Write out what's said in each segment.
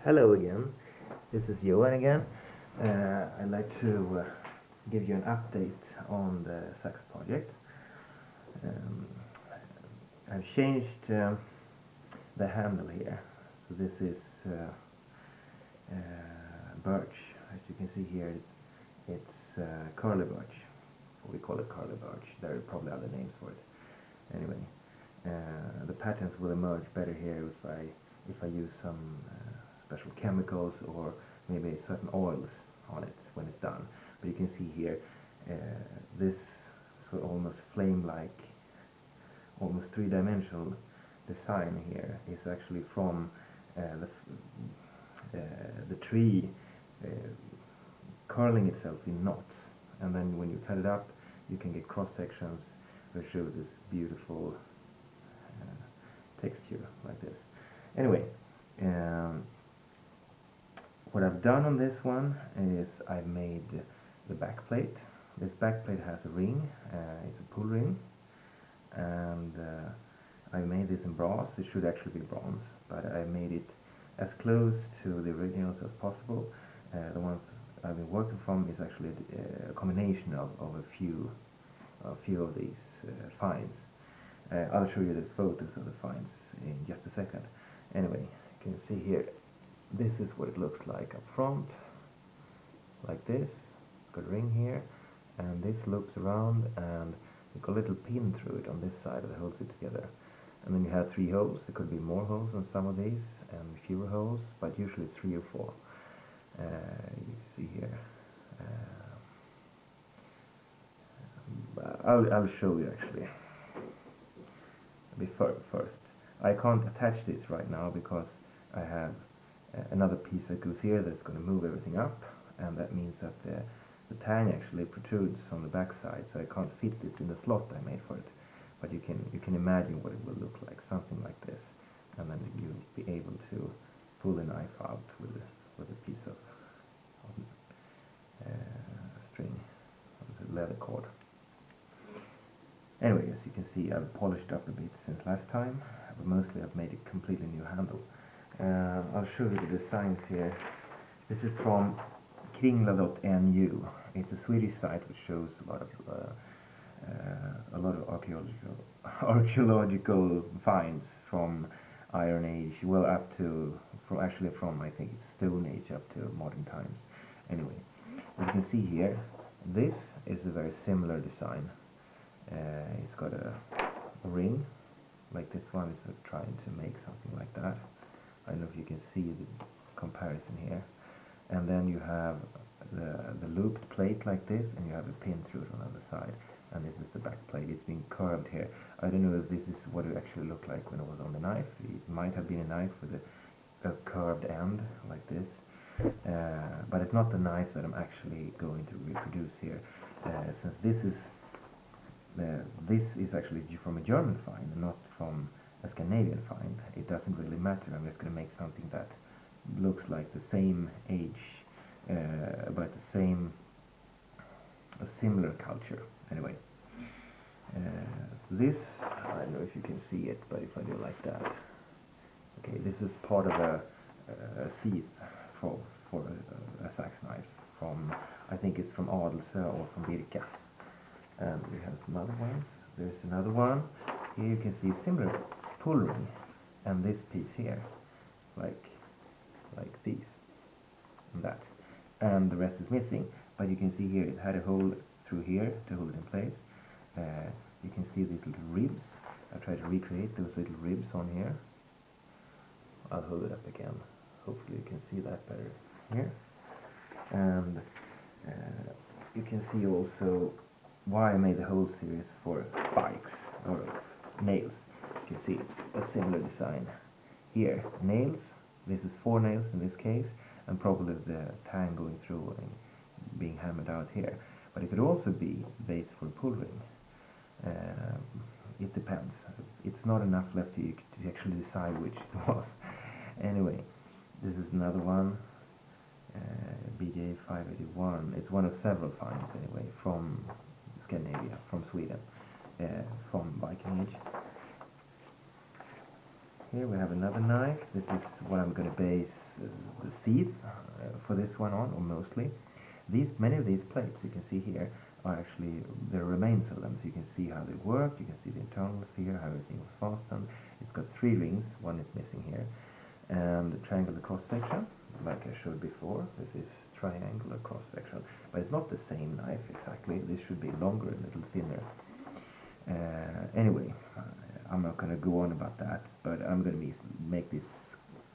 Hello again, this is Johan again. I'd like to give you an update on the Seax project. I've changed the handle here. So this is birch. As you can see here, it's curly birch. We call it curly birch. There are probably other names for it. Anyway, the patterns will emerge better here if I use some special chemicals or maybe certain oils on it when it's done. But you can see here this sort of almost flame-like, almost three-dimensional design here is actually from the tree curling itself in knots, and then when you cut it up you can get cross sections that show this beautiful texture like this. Anyway, what I've done on this one is I've made the back plate. This back plate has a ring, it's a pull ring, and I made this in brass. It should actually be bronze, but I made it as close to the originals as possible. The ones I've been working from is actually a combination of a few of these finds. I'll show you the photos of the finds in just a second. Anyway, you can see here, this is what it looks like up front, like this. It's got a ring here, and this loops around, and you've got a little pin through it on this side that holds it together. And then you have 3 holes. There could be more holes on some of these, and fewer holes, but usually 3 or 4. You can see here. I'll show you actually. First, I can't attach this right now because I have another piece that goes here that's going to move everything up, and that means that the tang actually protrudes on the back side, so I can't fit it in the slot I made for it. But you can imagine what it will look like, something like this, and then you'll be able to pull the knife out with a piece of string, with a leather cord. Anyway, as you can see, I've polished up a bit since last time, but mostly I've made a completely new handle. I'll show you the designs here. This is from kringla.nu. It's a Swedish site which shows a lot of archaeological finds from Iron Age, well up to, from I think it's Stone Age up to modern times. Anyway, as you can see here, this is a very similar design. It's got a ring like this one is trying to make something like that. I don't know if you can see the comparison here. And then you have the looped plate like this, and you have a pin through it on the other side. And this is the back plate. It's been curved here. I don't know if this is what it actually looked like when it was on the knife. It might have been a knife with a curved end like this. But it's not the knife that I'm actually going to reproduce here. Since this is actually from a German find and not from a Scandinavian find, it doesn't really matter. I'm just going to make something that looks like the same age, but a similar culture. Anyway, this, I don't know if you can see it, but if I do like that, okay, this is part of a sheath for a Seax knife from, I think it's from Adelsö or from Birka. And we have some other ones. There's another one. Here you can see similar pull ring, and this piece here, like these and that, and the rest is missing. But you can see here it had a hole through here to hold it in place. You can see these little ribs. I tried to recreate those little ribs on here. I'll hold it up again. Hopefully you can see that better here. And you can see also why I made the whole series for spikes or nails. You can see a similar design here. Nails. This is 4 nails in this case, and probably the tang going through and being hammered out here. But it could also be base for a pull ring. It depends. It's not enough left to actually decide which it was. Anyway, this is another one. BJ 581. It's one of several finds anyway from Scandinavia, from Sweden, from Viking Age. Here we have another knife. This is what I'm going to base the sheath for this one on, or mostly. Many of these plates you can see here are actually, there are remains of them, so you can see how they work, you can see the internals here, how everything was fastened. It's got 3 rings, one is missing here, and the triangular cross section, like I showed before. This is triangular cross section, but it's not the same knife exactly. This should be longer and a little thinner. Anyway, I'm not going to go on about that, but I'm going to make these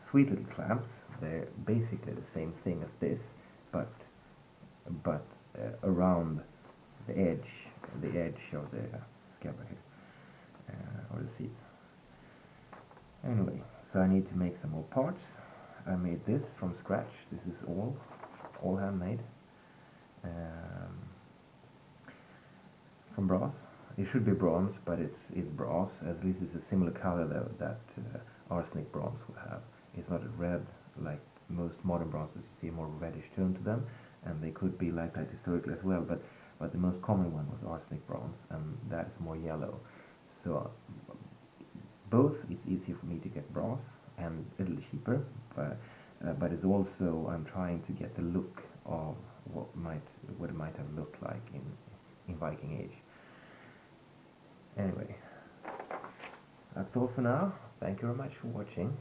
sweet little clamps. They're basically the same thing as this, but around the edge of the scabbard here, or the seat. Anyway, so I need to make some more parts. I made this from scratch. This is all handmade, from brass. It should be bronze, but it's brass. At least it's a similar color that arsenic bronze would have. It's not red like most modern bronzes. You see a more reddish tone to them, and they could be like that historically as well. But the most common one was arsenic bronze, and that is more yellow. So both, it's easier for me to get brass and a little cheaper, but it's also, I'm trying to get the look of what it might have looked like in Viking Age. Anyway, that's all for now. Thank you very much for watching.